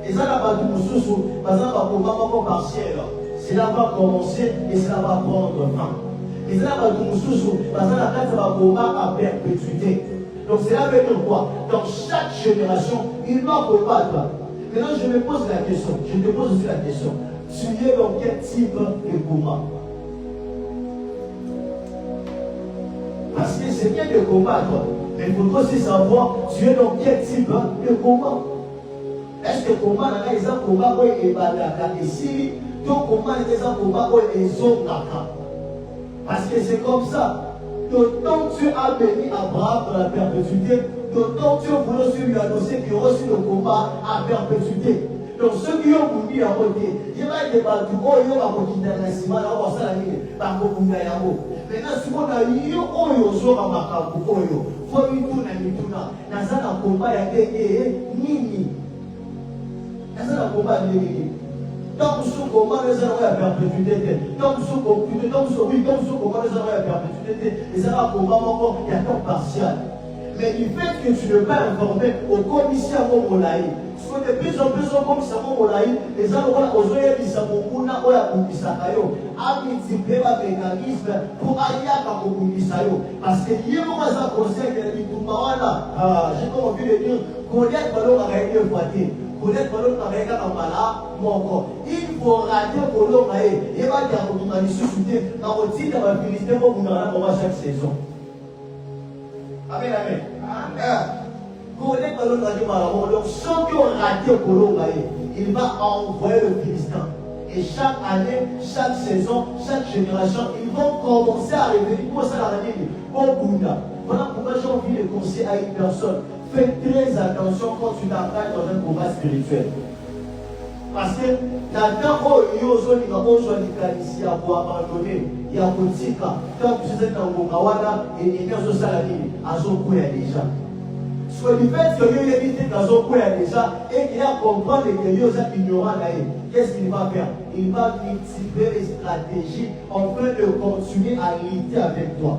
Et ça n'a pas tout sous, par exemple, un combat partiel. Cela va commencer et cela va prendre fin. Et cela va tout sous, parce que la carte va combattre à perpétuité. Donc cela veut dire quoi? Dans chaque génération, il va combattre. Maintenant, je me pose la question, je te pose aussi la question. Tu es dans quel type de combat? Parce que c'est bien de combattre, mais il faut aussi savoir, tu es dans quel type de combat. Est-ce que le combat est un combat où il est balaka ici, ton combat est un combat où il est zonaka? Parce que c'est comme ça. D'autant que Dieu a béni Abraham dans la perpétuité, d'autant que Dieu voulait lui annoncer qu'il y aura aussi le combat à perpétuité. Donc ceux qui ont voulu à côté, il va être battu, oh, il va continuer à la ciment, là, on va s'en aller, par contre, maintenant, si on a eu, oh, il y a un macabre, oh, il faut lui tourner, dans un combat, il y a des mini. Dans un combat, il y a des mini. Donc, ce combat, les gens ont à perpétuité. Donc, ce combat, les gens ont à perpétuité. Et ça va combat encore, il y a temps partiel. Mais du fait que tu ne peux pas informer au commissaire Momolaï, parce que de plus en plus au commissaire Momolaï, les gens ont osé dire ça pour qu'on a multiplié le mécanisme pour aller à Kokumisayo. Parce que il y a un conseil qui a dit tout le j'ai comme envie de dire, connaître le nom à réalité foité. Il faut rater pour l'homme et il va dire qu'on a suscité dans le titre de la félicité pour nous chaque saison. Amen, amen. Donc, ceux qui ont raté pour l'homme, il va envoyer le Philistin. Et chaque année, chaque saison, chaque génération, ils vont commencer à revenir. Pour ça, la année, au Bouddha. Voilà pourquoi j'ai envie de conseiller à une personne. Fais très attention quand tu t'engages dans un combat spirituel. Parce que Nathan, il y a ici à abandonner, il y a un petit cas. Quand tu es dans le Gawada et il y a un salami, à son coup, il y a déjà. Soit du fait qu'il y a évité dans son coup, il y a déjà, et qu'il y a comprendre que il y a ignorant, qu'est-ce qu'il va faire? Il va multiplier les stratégies afin de continuer à lutter avec toi.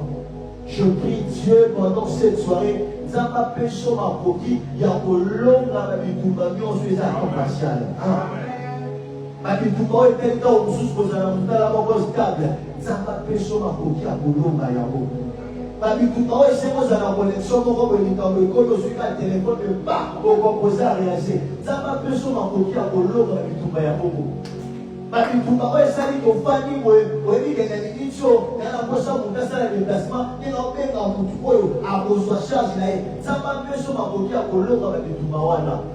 Je prie Dieu pendant cette soirée. Zamba pécho ma coquille, il y a un long la bitumba, on se fait ça commercial. Ma bitumba est tel temps où nous sommes à la mort stable. Zamba pécho ma coquille à Boulon, Mayabo. Ma bitumba est c'est moi à la connexion, mon robot est dans le code, je suis à téléphone, mais pas au composé à réagir. Zamba pécho ma coquille à Boulon, ma bitumba à Bobo. Ma bitumba est celle qui a fait oui, il y a des missions, il y a la prochaine montation de déplacement, il y a un peu de à besoin charge là. Ça va bien sur ma côté à Colo dans la bitumba wana.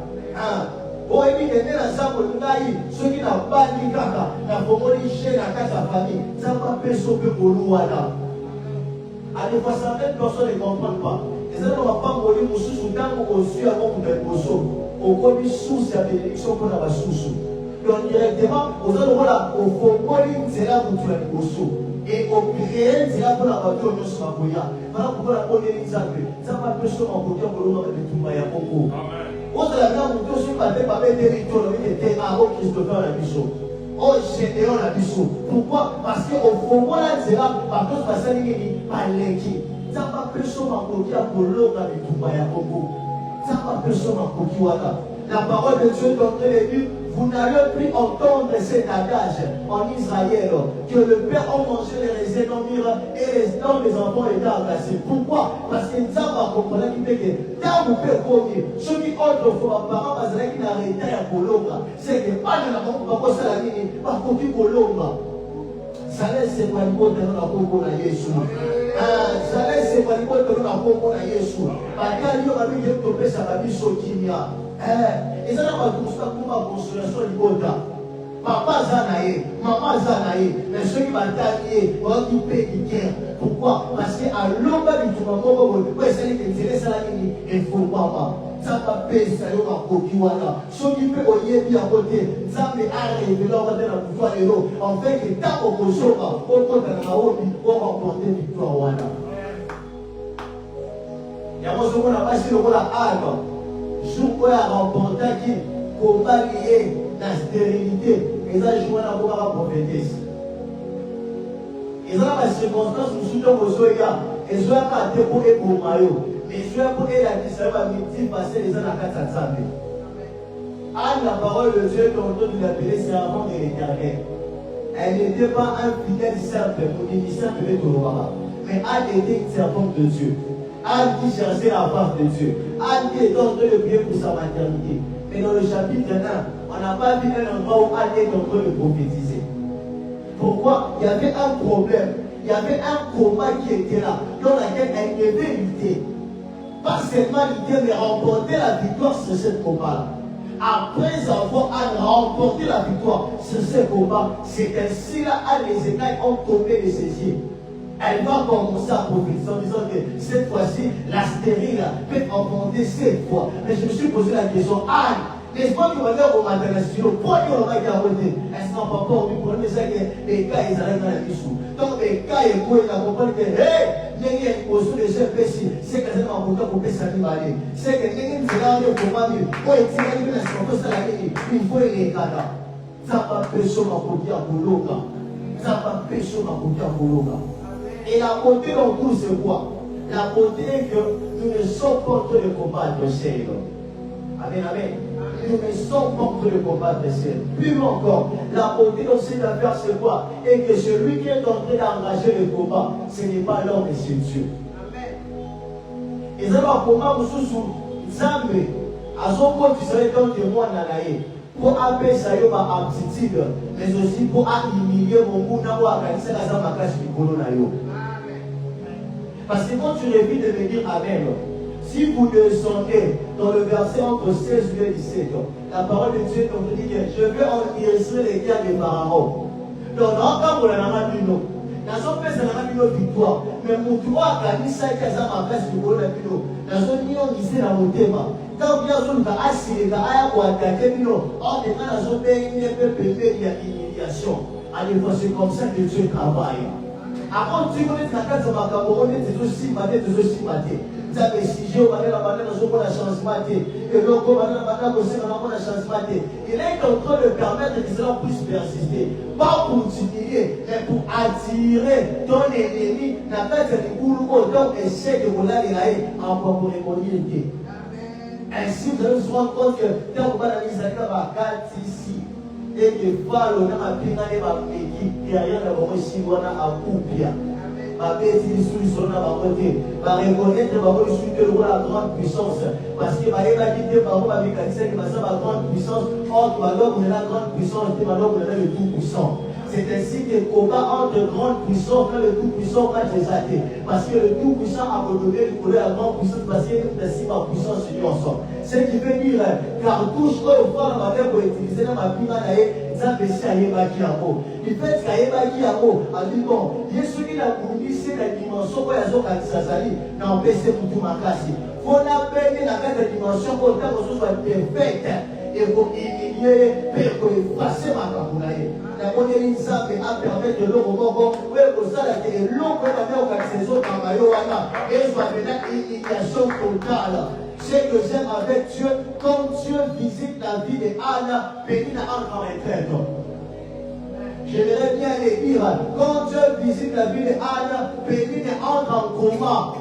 Oh, il y a des gens qui ceux qui n'ont pas dit caca, la famille chez la casa famille, ça va bien sur le Colo wana. À des fois, certaines personnes ne comprennent pas. Les gens ne vont pas mourir pour sous temps au su avant pour faire poisson. Au commis sous la bénédiction qu'on a sous. Donc directement, aux endroits au fond, c'est là où tu as le poisson. Et au créer, c'est là pour la voiture de ce maboya. Voilà pourquoi la bonne exemple. Ça va plus sur mon côté pour le moment de tout Maya Congo. On se la garde pour tous les pas des territoires qui étaient à haut Christopher la bichot. Oh, Gédéon la bichot. Pourquoi? Parce qu'au fond, voilà, c'est là, par contre, parce que c'est pas l'équipe. Ça va plus sur mon côté pour le moment de tout Maya Congo. Ça va plus sur mon côté, voilà. La parole de Dieu d'entrée les buts. Vous n'allez plus entendre cet adage en Israël que le père a mangé les raisins dans le mur et les enfants étaient agressés. Pourquoi? Parce que nous avons compris que dans le père premier, ceux qui autrefois parents qui n'arrêtaient à Colomba, c'est que pas de la mort, pas ça la ligne, pas côté Colomba. Ça laisse pas le mot de la Congo à Jésus. Ça laisse pas le mot de la Congo à Jésus. Parce qu'il y a un peu de topé, ça va dire Sotinia. Et ça n'a pas tout ça pour ma consolation du Bota. Papa Zanaï, maman Zanaï, mais ceux qui m'ont taillé, on qui paye du guerre. Pourquoi? Parce qu'à l'homme du tout, c'est que tu laisses la ligne, il faut pas. Ça va payer, ça y va Kokiwana. Ceux qui peuvent au Yébi à côté, ça m'est arrivé là, on va dire la victoire de l'eau. En fait, que tant qu'on peut sauver, on compte à la haute, on va remporter la victoire. Il y a un moment où on a passé le rôle à Alba. Jour où il a remporté qui combat lié la stérilité, et ça joue à la prophétesse. Et ça, la circonstance, nous sommes aux soya, et je vais pas te pour pour maillot, mais je vais pour la qui ça va passer les ans à 400. Anne, la parole de Dieu, tantôt tu l'appelais servant de l'Éternel. Elle n'était pas un fidèle simple, mais Anne était une servante de Dieu. Anne qui cherchait la part de Dieu. Anne qui était en train de prier pour sa maternité. Mais dans le chapitre 1, on n'a pas vu un endroit où Anne est en train de prophétiser. Pourquoi? Il y avait un problème. Il y avait un combat qui était là, dans lequel elle devait lutter. Pas seulement lutter, mais remporter la victoire sur ce combat-là. Après avoir remporté la victoire sur ce combat, c'est ainsi là, les écailles ont tombé de ses yeux. Elle va commencer à prophétiser en disant que cette fois-ci, la stérile peut enfanter 7 fois. Mais je me suis posé la question, Anne, n'est-ce pas que vous allez au matin, pourquoi on va dire est-ce qu'on va pas pour nous dire que les cas, ils arrivent dans la mission. Donc les cas, ils comprennent que, hey, il y a une position de chef ici, c'est que c'est un avocat pour payer sa vie. C'est que il y a une séance pour moi, pour être tiré de la situation, il faut les cadres. Ça va pécher ma côté à Bouloga. Ça va pécher ma côté à Bouloga. Et la beauté dans tout, c'est quoi? La beauté est que nous ne sommes pas en train de combattre le ciel. Amen, amen. Nous ne sommes pas en train de combattre le ciel. Plus encore, la beauté dans cette affaire, c'est quoi? Et que celui qui est en train d'engager le combat, ce n'est pas l'homme, mais c'est Dieu. Amen. Et ça va pour moi, sous Zambé, à son point, tu serais donc témoin d'Anaïe. Pour appeler ça ma aptitude, mais aussi pour humilier mon mouna ou à cancer à ma classe du colon. Parce que quand tu évites de me dire Amen, si vous descendez dans le verset entre 16 et 17, la parole de Dieu nous dit que je vais enregistrer les cas des pharaons. Donc, dans le cas où on a dit non, dans son place, on a dit non victoire. Mais mon droit a gagné ça qui a ma place du colon. Dans son union, il s'est dans mon thème. Quand bien sûr, on a assis les gars, on a attaqué, on est dans son pays, il y a l'humiliation. Allez, c'est comme ça que Dieu travaille. Avant, tu connais la carte de ma cameroun, tu es aussi maté, tu es aussi maté. Tu as des sujets, on va aller la banane, on va la changement. Et donc, on va aller la banane, on va la changement. Il est en train de permettre que cela puisse persister. Pas pour t'humilier, mais pour attirer ton ennemi. N'a pas été du boulot, donc essaie de voler les rails en pour répondre. Ainsi, vous allez vous rendre compte que tant que vous allez va ici, et que Palo n'a pas pu aller à Médi, derrière la bonne Siwana à Koupia. Ma bête, il est sur la côté. Va reconnaître la grande puissance. Parce que ma dit par moi, avec la grande puissance, entre Malok, on a la grande puissance, et Malok, on a le tout puissant. C'est ainsi que le combat entre grande puissance et le tout-puissant va s'échater. Parce que le tout-puissant a redonné le colère à la grande puissance parce qu'il est ainsi par puissance unie ensemble. Ce qui veut dire, cartouche, quand on parle de ma pour utiliser dans ma pima, ça fait ça, il y a qui a mot. Il fait ça, il y a qui a mot. A dit bon, il y a celui qui a voulu, c'est la dimension où il y a ça s'allie. Non, mais c'est pour tout ma classe. Il faut l'appeler la dimension pour que ce soit perfect. Et pour humilier, pour effacer ma capoulaille. La monnaie Nzambe a permis de l'eau au moment où vous savez que l'eau peut avoir une saison dans ma yoana. Et ça fait une humiliation totale. Ce que j'aime avec Dieu, quand Dieu visite la vie de Anna, Pénina entre en retraite. J'aimerais bien les dire, quand Dieu visite la vie de Anna, Pénina entre en coma.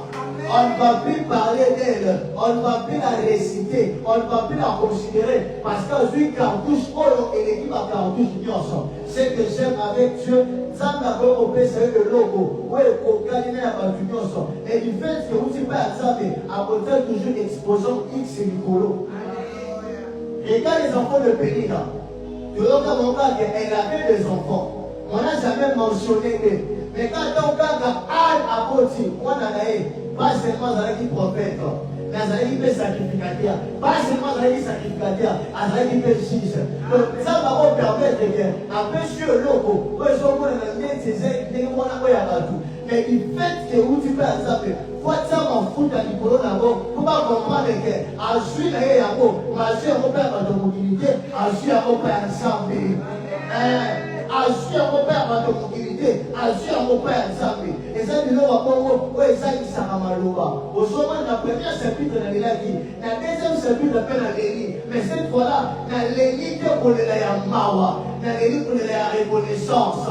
On ne va plus parler d'elle, on ne va plus la réciter, on ne va plus la considérer parce qu'aujourd'hui, cartouche, et l'équipe à cartouche, ils ensemble. Ce que j'aime avec Dieu, ça m'a repéré le logo, où est le gagner à ma ensemble. Et du fait que vous ne pas à ça, mais à côté toujours exposant X et Nicolo. Regarde les enfants de Pénina. Tu vois comme on parle qu'elle avait des enfants. On n'a jamais mentionné les. Mais quand on regarde Anne à côté, on a pas seulement Zalaki prophète, mais Zalaki fait sacrificateur. Pas seulement Zalaki sacrificateur, Zalaki fait juge. Donc ça va vous permettre qu'après sur le logo, où ils sont dans les mais du fait que vous tu fais à ça, faut ça m'en foutre à l'icône d'abord, pour pas comprendre que à suivre les yabo, à suivre mon père de mobilité, à suivre mon père ensemble. Assure mon père ma mobilité, assure mon père ensemble. Et ça, nous avons Congo, où est ça qui s'est ramaloba. Au sommet de la première chapitre de la vie, la deuxième chapitre de la Lélie. Mais cette fois-là, la Lélie pour la Mawa, la Lélie pour la reconnaissance,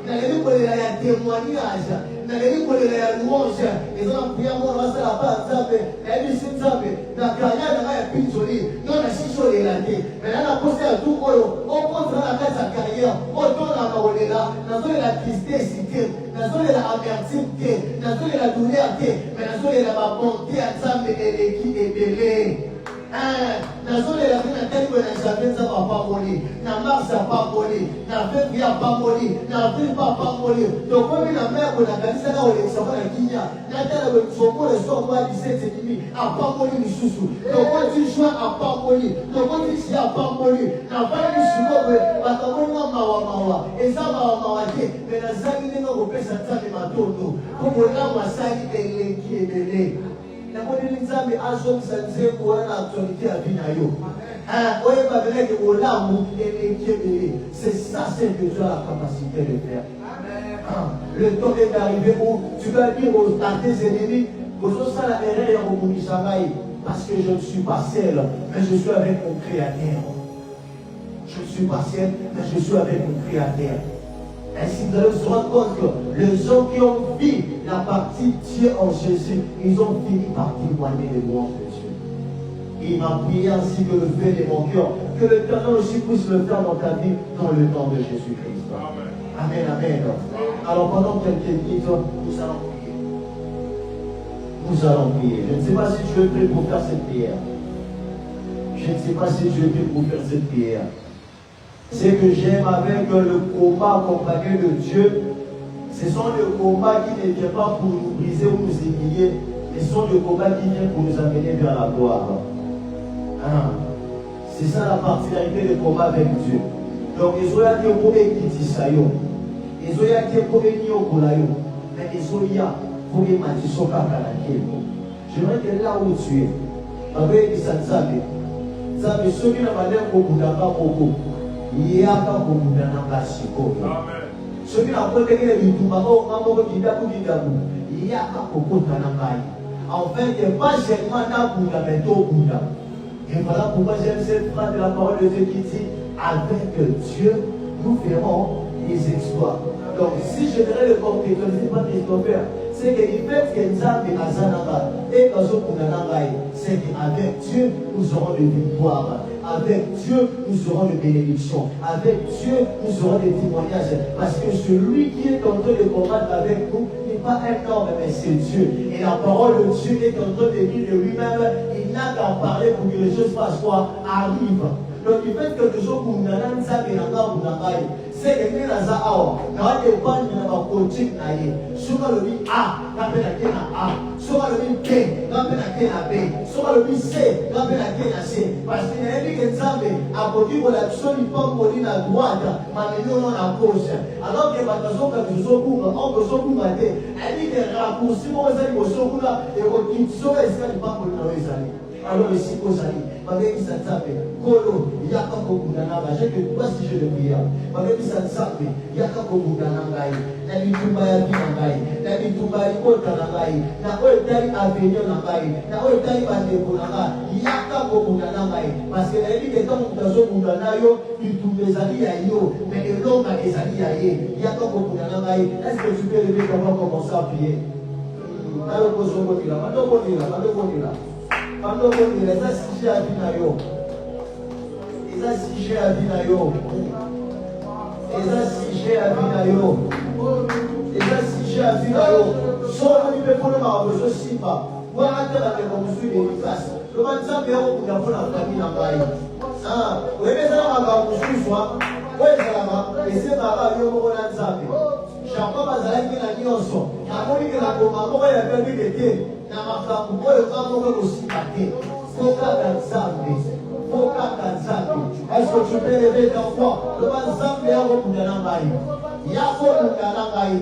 la Lélie pour la témoignage, la Lélie pour la louange. Ils ont prié à moi, on va se la part, la vie c'est ça, la carrière de la pincholi. Non, la chicho nazolela te maintenant nakosa ya tout oyo okontra na kati ya carrière otonaka kolela nazolela tristesse te nazolela amertume te nazolela douleur te mais nazolela babonté ya nzambe eleki ebele nazolela mpe natali boye na janvier nzambe apamboli na mars apamboli na février apamboli na avril mpe apamboli tokomi na mer boye nakanisaka kolekisaka na kinya natala boye sokola esokwa 17 apamboli lisusu tokoti juin apamboli tokoti juillet apamboli nafandi siko boye bakamoninga mawamawa eza mawamawa te me nazangi ndenge kopesa nzambe matondo mpo bolamu asali eleki ebele namoneli nzambe azongisa nzembo wana na actualité ya vi na yo oyeba beleke olamu eleki ebele. C'est ça ce que tu as la capacité de faire. Le temps est arrivé où tu vas dire à tes ennemis parce que je ne suis pas seul, mais je suis avec mon Créateur. Je ne suis pas seul, mais je suis avec mon Créateur. Ainsi, vous allez se rendre compte que les hommes qui ont vu la partie Dieu en Jésus, ils ont fini par témoigner les louanges de Dieu. Il m'a prié ainsi que le fait de mon cœur, que l'Éternel aussi puisse le faire dans ta vie, dans le nom de Jésus-Christ. Amen, amen. Alors pendant quelques minutes, nous allons prier. Nous allons prier. Je ne sais pas si tu es prêt pour faire cette prière. Je ne sais pas si tu es prêt pour faire cette prière. Ce que j'aime avec le combat accompagné de Dieu, ce sont des combats qui ne viennent pas pour nous briser ou nous humilier, mais ce sont des combats qui viennent pour nous amener vers la gloire. C'est ça la particularité des combats avec Dieu. Donc, ils ont été pour Ekitisayo, ils ont été pour Niokolayo, mais ils ont été pour Matisoka Kanakemo. J'aimerais que là où tu es, avec Sansabe, Zabe, ceux qui n'ont pas l'air au Boudaka Boko, Yaka Boudana Siko. Ceux qui n'ont pas l'air du Tumako, Mamoko Kidaku Kidaku, Yaka Boko Tanamai. En fait, il n'y a pas seulement un Bouddha, mais deux Bouddha. Et voilà pourquoi j'aime cette phrase de la parole de Dieu qui dit avec Dieu, nous ferons des exploits. Donc, si je dirais le concret, je ne sais pas ce qu'il faut faire. C'est que le fait que nous avons Azanaba et c'est qu'avec Dieu, nous aurons des victoires. Avec Dieu, nous aurons des bénédictions. Avec Dieu, nous aurons des témoignages. Parce que celui qui est en train de combattre avec nous n'est pas un homme, mais c'est Dieu. Et la parole de Dieu est en train de dire de lui-même, il n'a qu'à parler pour que les choses fassent quoi? Arrivent. Donc, il fait quelque chose pour nous, c'est que nous avons dépendre de notre coaching. Soit le dit A, rappelle à quel A. Soit le dit B, rappelle à quel B. Soit le dit C, rappelle à quel C. Parce qu'il y a un exemple, à côté de l'action, il faut qu'on à droite, mais nous à gauche. Alors que maintenant, quand nous sommes pour, on peut se combattre. Elle dit que raccourci, on va se combattre et qu'on quitte ce qu'il n'y a pas pour nous les amis. Alors ici, vous allez, malgré ça tape, Kolo, Yaka Kokunanaba, j'ai que trois sujets de prière. Malgré ça tape, Yaka Kokunanaba, la Bitumba Yabinangai, la Bitumba Yikotanangai, la Oetari Avenue Nangai, la Oetari Bandekonanga, Yaka Kokunanaba, parce que la vie est comme dans un Kounanayo, Bitumba Zali Ayo, mais le long est Zali Aye, Yaka Kokunanaba, est-ce que tu peux lever comment commencer à prier? Alors, vous avez là. Pendant que les associés à Binayo, les associés à Binayo, les associés à Binayo, les associés à Binayo, sont venus pour le Maroc, je ne sais pas. Moi, je vais vous suivre les classes. Le matin, je vais vous dire pour la famille en Baye. Vous voyez, ça va vous suivre. Oui, ça va. Et c'est pas là, vous allez vous zapper. Chaque fois, vous allez venir à Nyonso. Il y a un peu de la commande, il y a un peu de thé. Est-ce que tu peux lever ta voix? Le Banzambe a Boudanabaï. Yako Boudanabaï.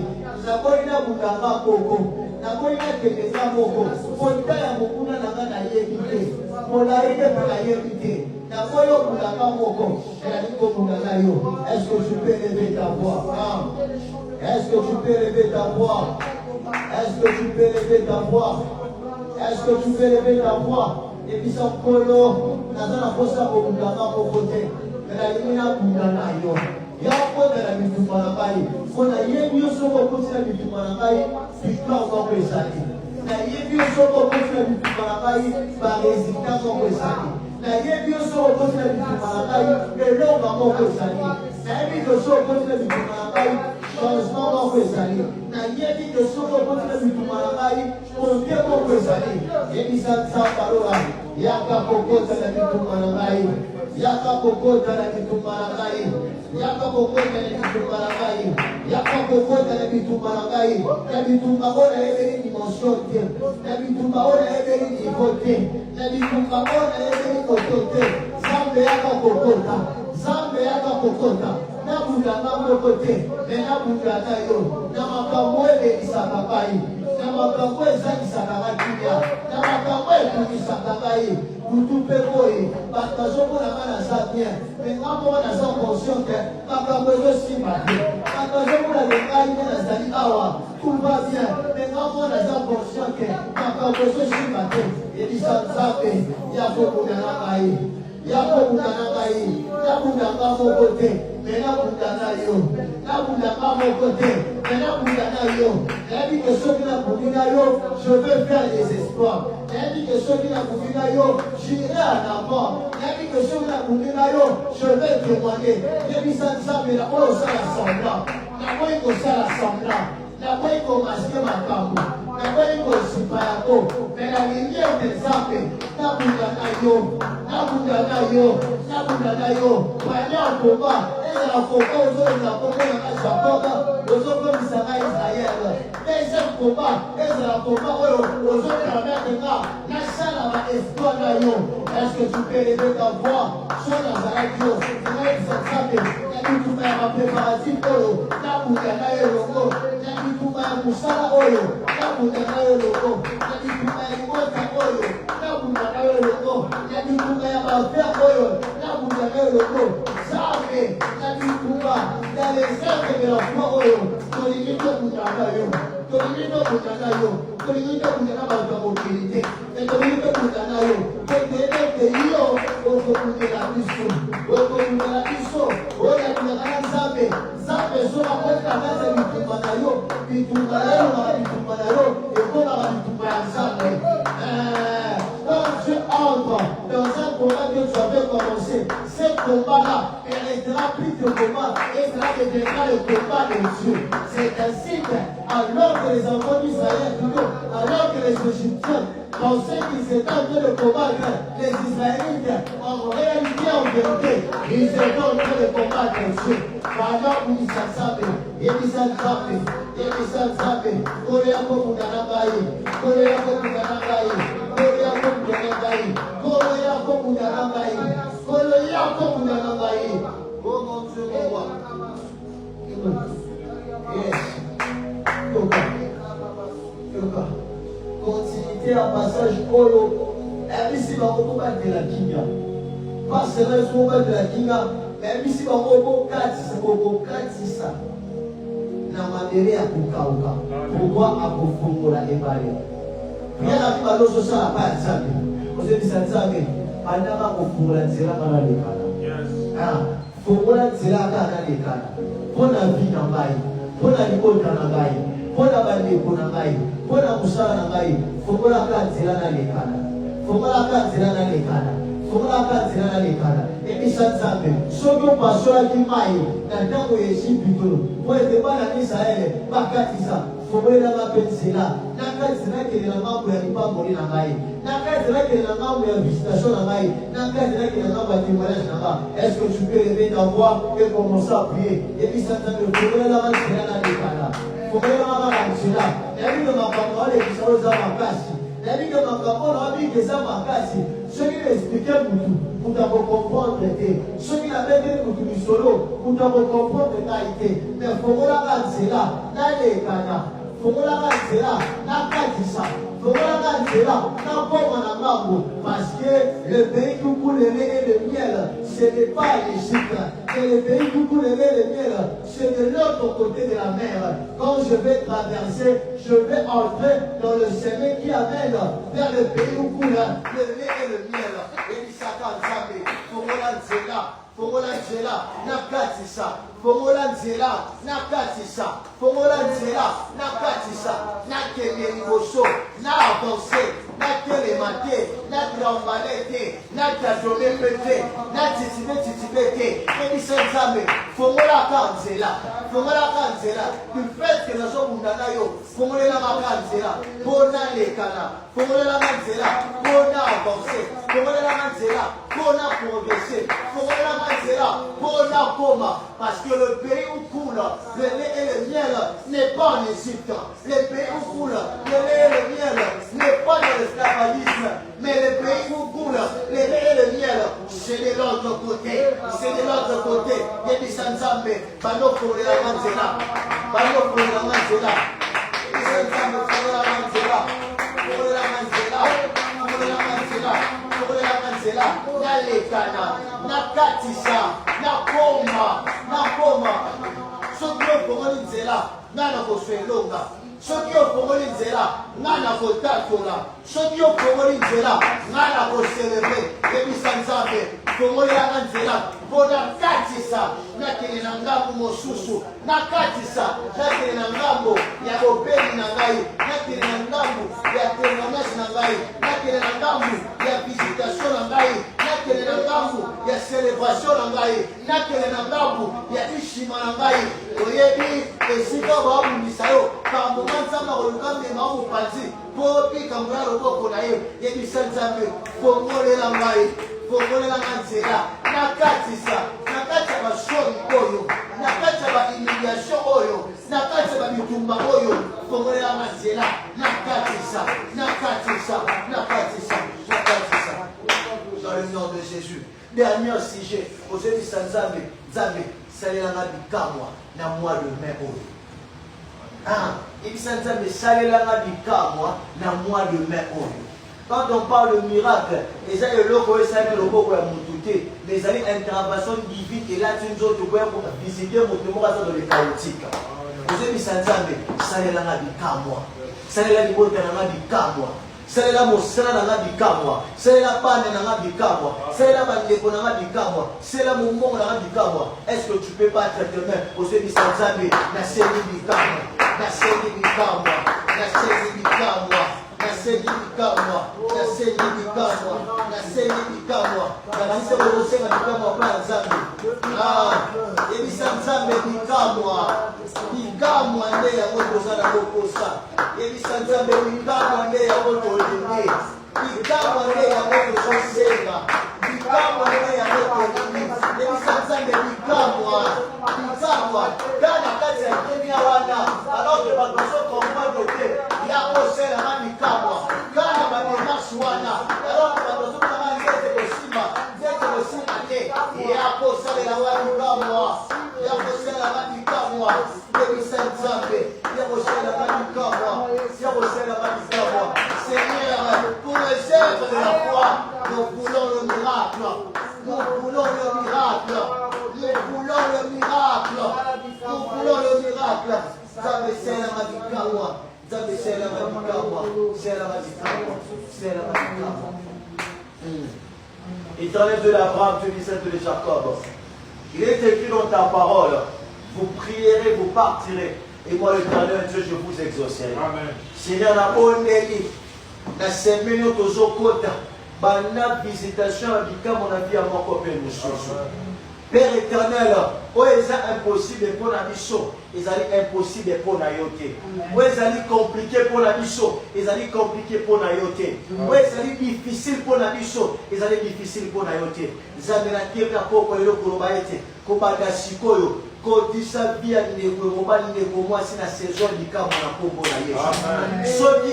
Nakoina Boudana Koko. Nakoina Kedeza Moko. Kontaya Mokuna Nagana Yebite. Monaïde Pala Yebite. Nakoyo Boudana Moko. Yaniko Boudanayo. Est-ce que tu peux lever ta voix? Est-ce que tu peux lever ta voix? Est-ce que tu peux lever ta voix? Est-ce que tu peux lever ta voix? Et puis son colo, Nazana Fosa Boudana au côté. Mais la Yémina Boudana yo. Yako de la Bitumanabaï. On a yémi au soko côté la Bitumanabaï. Victoire dans le Sali. La yémi au soko côté la Bitumanabaï. Par résultat dans le Sali. nayebi yo so okoti na bitumba na ngai elonga moko ezali nayebi yo so okoti na bitumba na ngai changement moko ezali nayebi yo so okoti na bitumba na ngai konte moko ezali yebisa nzambe aloba yaka kokota na bitumba na ngai yaka kokota na bitumba na ngai yaka kokota na bitumba na ngai yaka kokota na bitumba na ngai na bitumba ona ebeli dimension te na bitumba ona ebeli niveau te na bitumba ona ebeli koto te Zambe yaka kokota Zambe yaka kokota na bundanga moko te me na bundanga yo na makambo ebelisaka ngai na makambo ezangisaka kimia na makambo ekumisaka ngai kutu mpe boye bato bazomona nga naza bien me nga moko naza conscient ke makambo ezosimba te bato bazomona ke ngai nde nazali awa tout va bien me nga moko naza conscient ke makambo ezosimba te yebisa nzambe ya kokundana ngai ya kokundana ngai nakundanga moko te me nakundana yo nakundanga moko te me nakundana yo nayebi ke soki nakundi na yo je veux faire des espoirs nayebi ke soki nakundi na yo j'irai en avant nayebi ke soki nakundi na yo je vais témoigner yebisa nzambe na oyo osala semblant nakoki kosala semblant nakoki komaske makambo nakoki kosipa yango me nalingi ete nzambe nakundana yo nakundana yo nakundana yo banya komba ezala komba ozoeza kombo nanga jakoba ozokomisa nga israel eza komba ezala komba oyo ozopermettre nga nasala baespoir na yo est-ce que tu peux lever ta voix so nazalaki yo nayeisa nzambe na bituma ya bapréparatif oyo nakundana yo elongo na bituma ya mosala oyo nakundana yo elongo na bituma ya libota oyo nakundana yo elongo na bituma ya baver oyo nakundana yo elongo Zambe na bituma dans les œuvres de la foi oyo tolingi tokundana yo tolingi tokundana yo tolingi tokundana bato ya mokili te tolingi tokundana yo ete yo okokundela biso oyo alingaka na nzambe nzambe soki akotaka te bitumba na yo bitumba na yo elongaka bitumba na yo ekomaka bitumba ya nzambe quand tu entres dans un combat que tu avais commencé ce combat-là héritera plus de combat et cela deviendra le combat de Dieu. C'est ainsi que alors que les enfants d'Israël alors que les Égyptiens pensaient qu'ils étaient en train de combattre les Israélites, en réalité, en vérité, ils étaient en train de combattre Dieu. Pendant où ils s'ensemble, oh mon Dieu, mon roi. Yes. Continuité en passage Olo. Et ici, on va combattre de la Kinga. Pas seulement on va de la Kinga, mais ici, on va combattre ça. Na madere ya kukauka. Pourquoi akufungola ebale? Bien la biba loso sala pa nzambe. Ozebisa nzambe. Andaka kufungola nzela kana lekana. Yes. Fungola nzela kana lekana. Pona vi na ngai. Pona libota na ngai. Pona bandeko na ngai. Pona kusala na ngai. Fungola ka nzela na lekana. Fungola ka nzela na lekana. Fungola ka nzela na lekana. Ebisa nzambe. Soki opasolaki mai na ntango ya Ejipito. Po ete bana Israele bakatisa. Fungola mpe nzela. Nakatisa kelela mambo ya lipamboli na ngai. Nakatisa kelela mambo ya visitation na ngai. Nakatisa kelela mambo ya témoignage na ngai. Est-ce que tu peux lever ta voix et commencer à prier? Ebisa nzambe. Fungola ka nzela na lekana. Fungola ka nzela. Yabi no makambo ale bisalo za makasi. Yabi no makambo na wabi keza makasi. Soki expliquer mutu, mutu comprendre te. Soki na bete mutu misolo, mutu comprendre ngai te. Mais fungola ka nzela na lekana. Fungola ka nzela na katisa. Fungola ka nzela na koma na ngambo. Parce que le pays qui coule le lait et le miel, ce n'est pas l'Égypte. Et le pays qui coule le lait et le miel, c'est de l'autre côté de la mer. Quand je vais traverser, je vais entrer dans le chemin qui amène vers le pays où coule le lait et le miel. Et Isaka Nzambe, Fungola nzela, Fungola nzela, nakatisa. Fungola nzela, nakatisa. Fungola nzela, nakatisa. Nakende liboso, na avancer, nakelemate. natrambale natadome pete natitibetitibete ebisanzambe fongolaka nzela du fait que nazobunda na yo fongolelanga nzela mpona lekana fongolelanga nzela mpona avancer fongolelanga nzela mpona progresser fongolelanga nzela mpona koma parce que le pays où coule le lait et le miel n'est pas en Égypte. Le pays où coule le lait et le miel n'est pas dans l'esclavagisme, mais le pays où coule le lait et le miel, c'est de l'autre côté. C'est de l'autre côté. Il y a des Sanzambe, Bano pour la Manzela, Bano pour la Manzela, il y a des Sanzambe pour la Manzela, pour la Manzela, pour la Manzela, pour la Manzela, Nalekana, Nakatisa, Nakoma, Sokyo pour Nzela, Nana Kosfelonga. Soki okongoli nzela ngana kotatola soki okongoli nzela ngana koselebe yebisa nzambe kongolelanga nzela mpona katisa nakende na ngambo mosusu nakatisa nakende na ngambo ya bobeli na ngai nakende na ngambo ya témoignage na ngai nakende na ngambo ya visitation na ngai nakende na ngambo ya célébration na ngai nakende na ngambo ya ishima na ngai oyebi esika babundisa yo kambo nzambe akoluka mema mopanzi mpo bikambo ya loboko na ye yebisa nzambe fongolela ngai fongolelanga nzela nakatisa na kati ya basoni oyo na kati ya bahumiliation oyo na kati ya babitumba oyo fongolelanga nzela nakatisa dans le nom de Jésus. Dernier sujet ozebisa nzambe salelanga bikamwa na mois de mai oyo ebisa nzambe salelanga bikamwa na mois de mai oyo. Quand on parle de miracle, les gens le loko esali loko ya mutu te, mais ils ont une intervention divine et là tu nous autres pour visiter mutu moko dans le chaotique. Ozebisa nzambe salelanga bikamwa salela libota na bikamwa salela mosala na bikamwa salela bana na bikamwa salela bandeko na bikamwa salela mombongo na bikamwa. Est-ce que tu peux pas être demain ozebisa nzambe na seli bikamwa na seli bikamwa na seli bikamwa na seli bikamwa na seli bikamwa na seli bikamwa na seli bikamwa na bikamwa pa nzambe ebisa nzambe bikamwa nde yango tozala kokosa ebisa nzambe bikamwa nde yango tolenge bikamwa nde yango tozosenga bikamwa nde yango tolingi ebisa nzambe bikamwa kana kati ya kemia wana alors que bato ozokomprendre te ya koselanga bikamwa kana bademarshe wana alors que bato ozokomanga nzete kosimba te ya kosalela wa bikamwa ya koselanga bikamwa ebisa nzambe ya koselanga bikamwa ya koselanga bikamwa. Seigneur, pour les œuvres de la foi, nous voulons le miracle. Nous voulons le miracle. Nous voulons le miracle. Nous voulons le miracle. Nzambe selanga bikamwa. Nzambe selanga bikamwa. Selanga bikamwa. Selanga bikamwa. Éternel de l'Abraham, tu disais de Jacob. Il est écrit dans ta parole, vous prierez, vous partirez, et moi l'Éternel Dieu, je vous exaucerai. Amen. Seigneur, na ondeli, na semaine tozokota, bana visitation à bikamwa na vie à mon copain mosusu. Père éternel, où est impossible pour la mission, ils allaient impossible pour la yoté. Où est compliqué pour la mission, ils allaient compliqué pour la yoté. Où est difficile pour la mission, ils allaient difficile pour la yoté. Zamena kebra koko lelo kolobaete, kobada sikoyo. Kodisa bia ndeko mobali ndeko mwasi na saison bikamwa na kombo na Yesu. Soki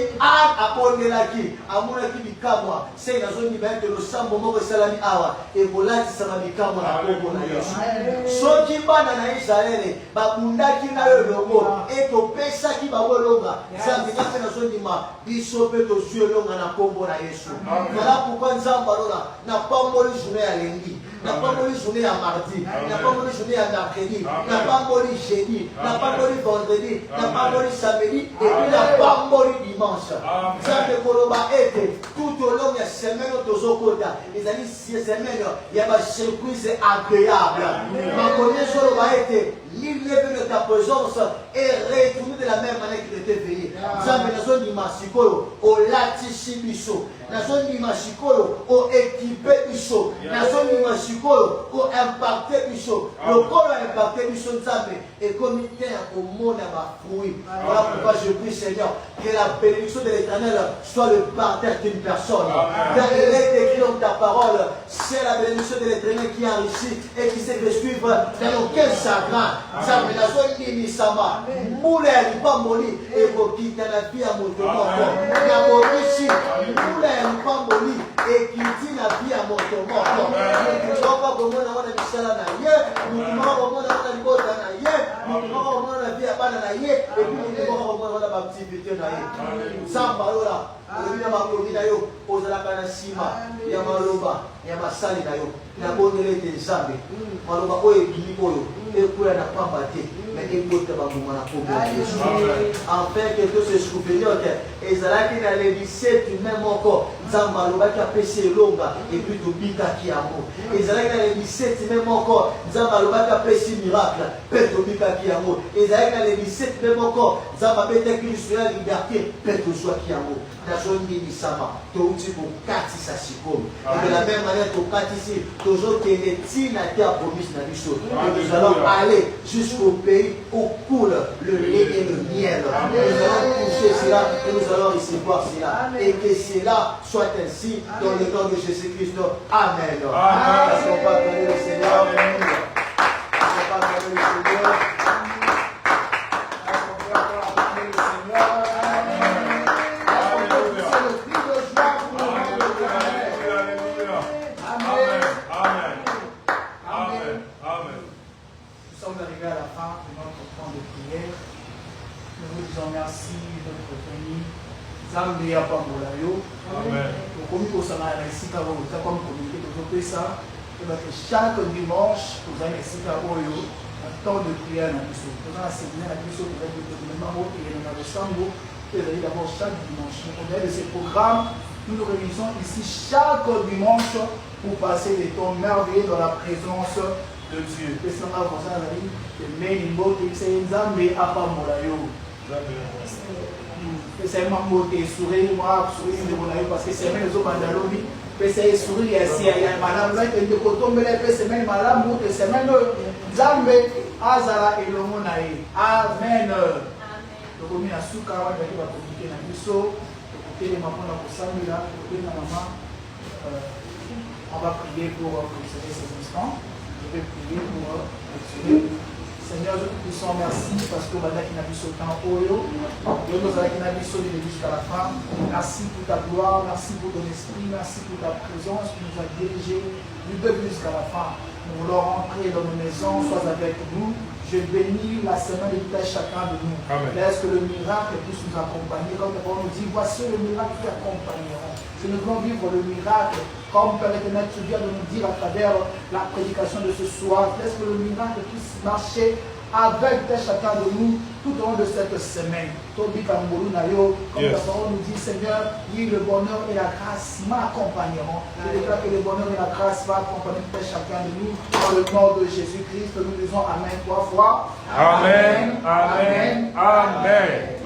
apondelaki amonaki bikamwa sei nazoni baete losambo moko esalami awa ebolati na bikamwa na kombo na Yesu. Soki bana na Israele babundaki na yo longo etopesaki babolonga nzambe ngate nazondima biso mpe tozwi elonga na kombo na Yesu. Voilà pourquoi nzambe alola na pamboli journée ya lendi, na pamboli journée ya mardi, na pamboli journée ya mercredi, na pamboli jeudi, na pamboli vendredi, na pamboli samedi et puis na pamboli dimanche. Nzambe koloba ete tout au long ya semaine tozokota ezali semaine ya ba surprise agréable. Makomi koloba ete l'île de ta présence est retournée de la même manière qu'il était venu. Nzambe nazondima sikoyo olatisi biso. Nazondima sikoyo o équipe biso. Nazondima sikoyo o impacter biso. Lokola impacter biso Nzambe et comme terre au monde à fruit. Voilà pourquoi je prie Seigneur que la bénédiction de l'Éternel soit le partage d'une personne. Car il est écrit dans ta parole, c'est la bénédiction de l'Éternel qui enrichit et qui sait suivre dans aucun chagrin. Nzambe nazondimi sama. Moule alipamboli et vous quittez la vie à mon tour. Yamorishi moule alipamboli et quittez la vie à mon tour. Nous ne pouvons pas comment on a mis ça là. Nous ne pouvons pas comment on a mis ça là. Nous ne pouvons pas comment on a mis ça là. Et puis nous ne pouvons pas comment on a mis activité là. Samba là. Olebina makoki na yo ozalaka na nsima ya maloba ya masali na yo nabondeli ete Nzambe maloba oyo ebimi oyo ekwela na pamba te mais ekota bambuma na kombo ya Yesu afin que tous ces souvenirs ezalaki na le 17 mai moko Nzambe alobaki apesi elonga epuis tobikaki yango ezalaki na le 17 mai moko Nzambe alobaki apesi miracle mpe tobikaki yango ezalaki na le 17 mai moko Nzambe abetaki liso ya liberté mpe tozwaki yango nazondibisama touti kokatisa sikoyo et de la même manière tokatisi tozokende ntina te ya promisse na biso et nous allons aller jusqu'au pays où coule le lait et le miel. Nous allons toucher cela et nous allons recevoir cela et que cela soit ainsi dans le nom de Jésus-Christ. Amen. Est-ce qu'on peut acclamer le Seigneur? Est-ce qu'on peut acclamer le Seigneur? Merci notre famille. Nzambe ya pambola yo. Amen. Comme pour ça na sika bo ta comme communauté de ça et que chaque dimanche vous allez sika boyo un temps de prière na biso. Nous allons séminaire na biso pour le mambo et na sambo et d'abord chaque dimanche. On a de ces programmes, nous nous réunissons ici chaque dimanche pour passer des temps merveilleux dans la présence de Dieu. Et ça va vous aller de menimbo qui c'est Nzambe ya pambola yo. C'est un moté sourire moi sourire de mon avis parce que c'est même les autres bandalobi c'est sourire ici il y a madame là qui est tombé là c'est même madame ou c'est même Nzambe azala et le monde amen donc on a suka wa de ba communiquer na biso côté les mamans na kosamila côté na maman on va prier pour ces instants je vais prier pour Seigneur, nous te disons merci parce que nous avons vu ce temps pour eux. Nous avons vu ce temps jusqu'à la fin. Merci pour ta gloire, merci pour ton esprit, merci pour ta présence qui nous a dirigés du début jusqu'à la fin. Nous voulons rentrer dans nos maisons, sois avec nous. Je bénis la semaine de tout à chacun de nous. Laisse que le miracle puisse nous accompagner. Comme la parole nous dit, voici le miracle qui accompagnera. Si nous voulons vivre le miracle, comme Père éternel, tu viens de nous dire à travers la prédication de ce soir, laisse que le miracle puisse marcher avec chacun de nous tout au long de cette semaine. Comme la parole nous dit, Seigneur, oui, le bonheur et la grâce m'accompagneront. Je déclare que le bonheur et la grâce vont accompagner chacun de nous. Dans le nom de Jésus-Christ, nous disons Amen 3 fois. Amen. Amen. Amen. Amen.